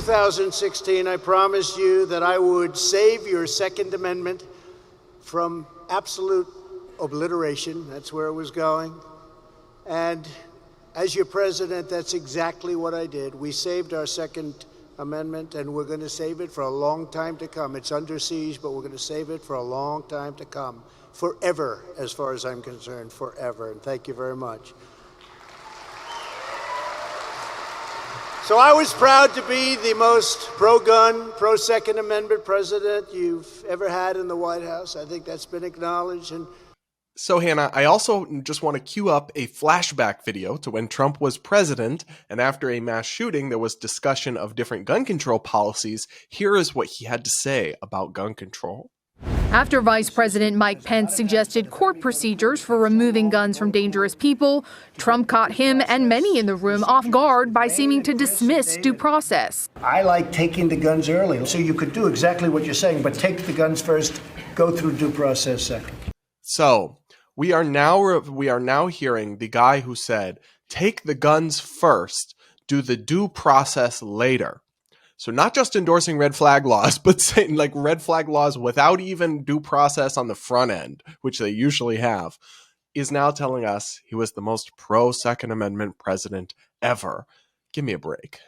2016, I promised you that I would save your Second Amendment from absolute obliteration. That's where it was going. And as your president, that's exactly what I did. We saved our Second Amendment, and we're going to save it for a long time to come. It's under siege, but we're going to save it for a long time to come. Forever, as far as I'm concerned, forever. And thank you very much. So I was proud to be the most pro-gun, pro-Second Amendment president you've ever had in the White House. I think that's been acknowledged. And so, Hannah, I also just want to cue up a flashback video to when Trump was president, and after a mass shooting, there was discussion of different gun control policies. Here is what he had to say about gun control. After Vice President Mike Pence suggested court procedures for removing guns from dangerous people, Trump caught him and many in the room off guard by seeming to dismiss due process. I like taking the guns early, so you could do exactly what you're saying, but take the guns first, go through due process second. So we are now hearing the guy who said, take the guns first, do the due process later. So not just endorsing red flag laws, but saying like red flag laws without even due process on the front end, which they usually have, is now telling us he was the most pro-Second Amendment president ever. Give me a break.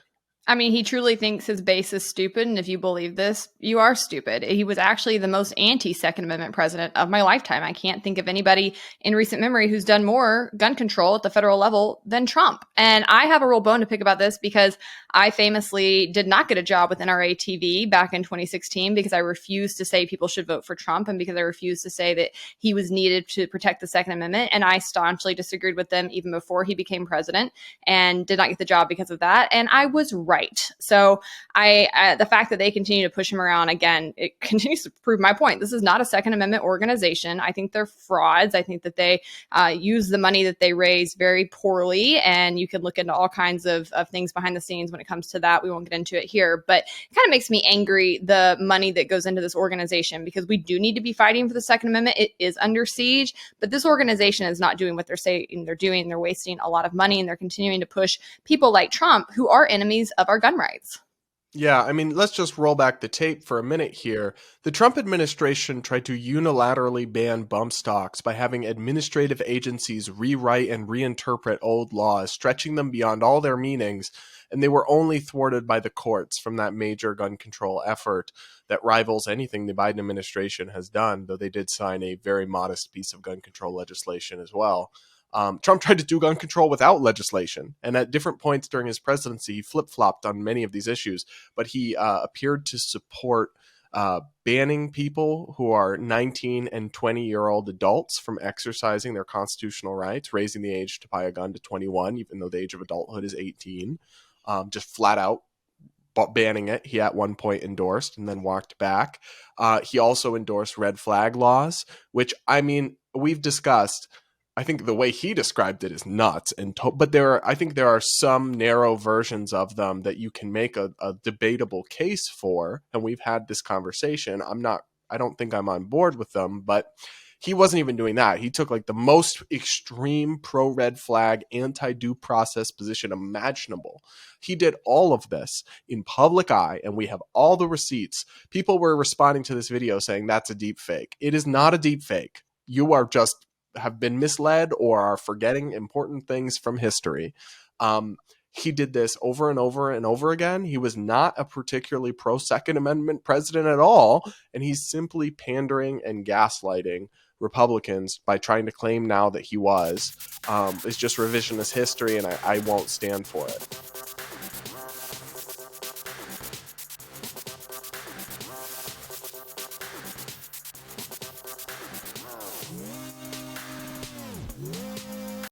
I mean, he truly thinks his base is stupid, and if you believe this, you are stupid. He was actually the most anti-Second Amendment president of my lifetime. I can't think of anybody in recent memory who's done more gun control at the federal level than Trump. And I have a real bone to pick about this because I famously did not get a job with NRA TV back in 2016 because I refused to say people should vote for Trump and because I refused to say that he was needed to protect the Second Amendment. And I staunchly disagreed with them even before he became president and did not get the job because of that. And I was right. So the fact that they continue to push him around again, it continues to prove my point. This is not a Second Amendment organization. I think they're frauds. I think that they use the money that they raise very poorly. And you can look into all kinds of things behind the scenes when it comes to that. We won't get into it here, but it kind of makes me angry, the money that goes into this organization, because we do need to be fighting for the Second Amendment. It is under siege, but this organization is not doing what they're saying they're doing. They're wasting a lot of money and they're continuing to push people like Trump, who are enemies of our gun rights. Yeah, I mean, let's just roll back the tape for a minute here. The Trump administration tried to unilaterally ban bump stocks by having administrative agencies rewrite and reinterpret old laws, stretching them beyond all their meanings, and they were only thwarted by the courts from that major gun control effort that rivals anything the Biden administration has done, though they did sign a very modest piece of gun control legislation as well. Trump tried to do gun control without legislation, and at different points during his presidency, he flip-flopped on many of these issues, but he appeared to support banning people who are 19 and 20-year-old adults from exercising their constitutional rights, raising the age to buy a gun to 21, even though the age of adulthood is 18, just flat out banning it. He at one point endorsed and then walked back. He also endorsed red flag laws, which, I mean, we've discussed. I think the way he described it is nuts, but I think there are some narrow versions of them that you can make a debatable case for, and we've had this conversation. I don't think I'm on board with them, but he wasn't even doing that. He took like the most extreme pro-red flag, anti-due process position imaginable. He did all of this in public eye, and we have all the receipts. People were responding to this video saying that's a deep fake. It is not a deep fake. You are just have been misled or are forgetting important things from history. He did this over and over and over again. He was not a particularly pro-Second Amendment president at all, and he's simply pandering and gaslighting Republicans by trying to claim now that he was. It's just revisionist history, and I won't stand for it.